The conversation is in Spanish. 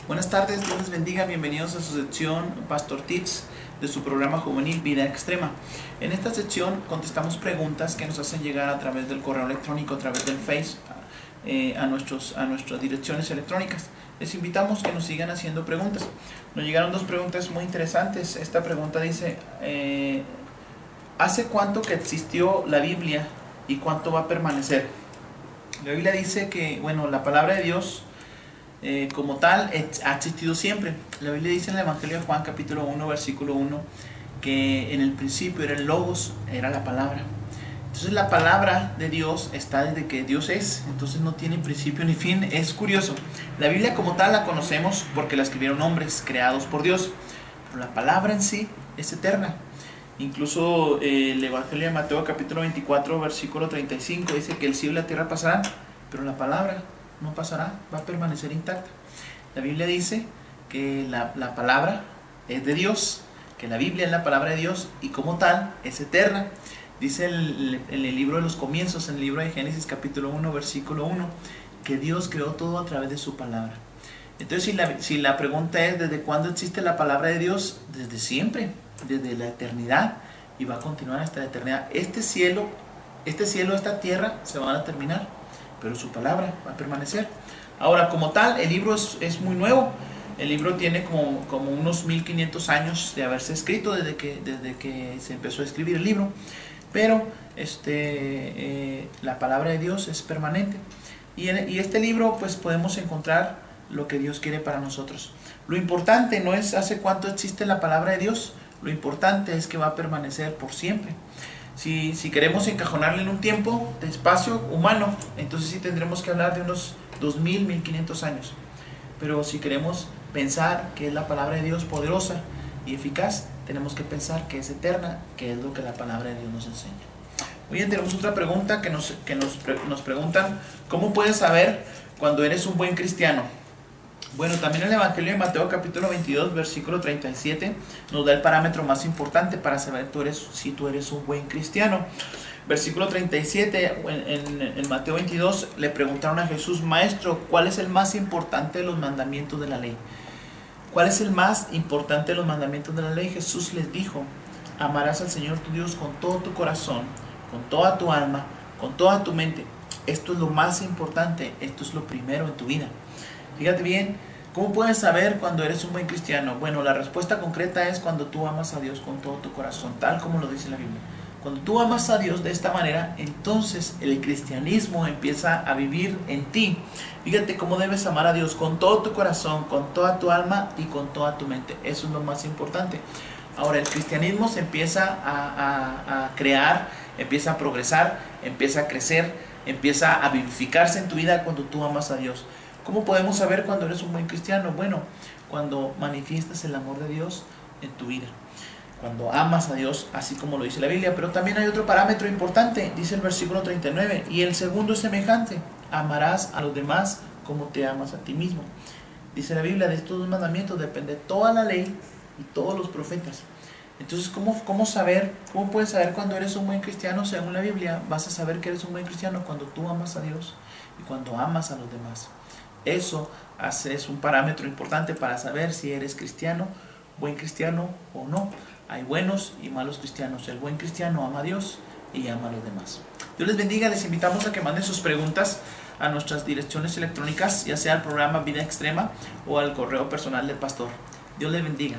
Buenas tardes, Dios les bendiga, bienvenidos a su sección Pastor Tips de su programa juvenil Vida Extrema. En esta sección contestamos preguntas que nos hacen llegar a través del correo electrónico, a través del Face, a nuestras direcciones electrónicas. Les invitamos que nos sigan haciendo preguntas. Nos llegaron dos preguntas muy interesantes. Esta pregunta dice, ¿hace cuánto que existió la Biblia y cuánto va a permanecer? La Biblia dice que, la palabra de Dios como tal ha existido siempre. La Biblia dice en el Evangelio de Juan capítulo 1 versículo 1 que en el principio era el Logos, era la palabra. Entonces la palabra de Dios está desde que Dios es, entonces no tiene principio ni fin. Es curioso, la Biblia como tal la conocemos porque la escribieron hombres creados por Dios, pero la palabra en sí es eterna. Incluso el Evangelio de Mateo capítulo 24 versículo 35 dice que el cielo y la tierra pasarán, pero la palabra no pasará, va a permanecer intacta. La Biblia dice que la palabra es de Dios, que la Biblia es la palabra de Dios y como tal es eterna. Dice en el libro de los comienzos, en el libro de Génesis capítulo 1 versículo 1, que Dios creó todo a través de su palabra. Entonces si la pregunta es ¿desde cuándo existe la palabra de Dios? Desde siempre, desde la eternidad, y va a continuar hasta la eternidad. Este cielo, esta tierra se van a terminar, pero su palabra va a permanecer. Ahora, como tal, el libro es muy nuevo. El libro tiene como unos 1500 años de haberse escrito desde que se empezó a escribir el libro. Pero la palabra de Dios es permanente. Y este libro pues podemos encontrar lo que Dios quiere para nosotros. Lo importante no es hace cuánto existe la palabra de Dios. Lo importante es que va a permanecer por siempre. Si queremos encajonarle en un tiempo de espacio humano, entonces sí tendremos que hablar de unos 2000, 1500 años. Pero si queremos pensar que es la palabra de Dios poderosa y eficaz, tenemos que pensar que es eterna, que es lo que la palabra de Dios nos enseña. Muy bien, tenemos otra pregunta que nos preguntan, ¿cómo puedes saber cuando eres un buen cristiano? Bueno, también el Evangelio de Mateo capítulo 22 versículo 37 nos da el parámetro más importante para saber si tú eres un buen cristiano. Versículo 37, en Mateo 22 le preguntaron a Jesús, Maestro, ¿cuál es el más importante de los mandamientos de la ley? ¿Cuál es el más importante de los mandamientos de la ley? Jesús les dijo, amarás al Señor tu Dios con todo tu corazón, con toda tu alma, con toda tu mente. Esto es lo más importante, esto es lo primero en tu vida. Fíjate bien, ¿cómo puedes saber cuando eres un buen cristiano? Bueno, la respuesta concreta es cuando tú amas a Dios con todo tu corazón, tal como lo dice la Biblia. Cuando tú amas a Dios de esta manera, entonces el cristianismo empieza a vivir en ti. Fíjate cómo debes amar a Dios con todo tu corazón, con toda tu alma y con toda tu mente. Eso es lo más importante. Ahora, el cristianismo se empieza a crear, empieza a progresar, empieza a crecer, empieza a vivificarse en tu vida cuando tú amas a Dios. ¿Cómo podemos saber cuando eres un buen cristiano? Bueno, cuando manifiestas el amor de Dios en tu vida. Cuando amas a Dios, así como lo dice la Biblia. Pero también hay otro parámetro importante, dice el versículo 39. Y el segundo es semejante, amarás a los demás como te amas a ti mismo. Dice la Biblia, de estos dos mandamientos depende toda la ley y todos los profetas. Entonces, ¿cómo puedes saber cuando eres un buen cristiano? Según la Biblia, vas a saber que eres un buen cristiano cuando tú amas a Dios y cuando amas a los demás. Eso es un parámetro importante para saber si eres cristiano, buen cristiano o no. Hay buenos y malos cristianos. El buen cristiano ama a Dios y ama a los demás. Dios les bendiga. Les invitamos a que manden sus preguntas a nuestras direcciones electrónicas, ya sea al programa Vida Extrema o al correo personal del pastor. Dios les bendiga.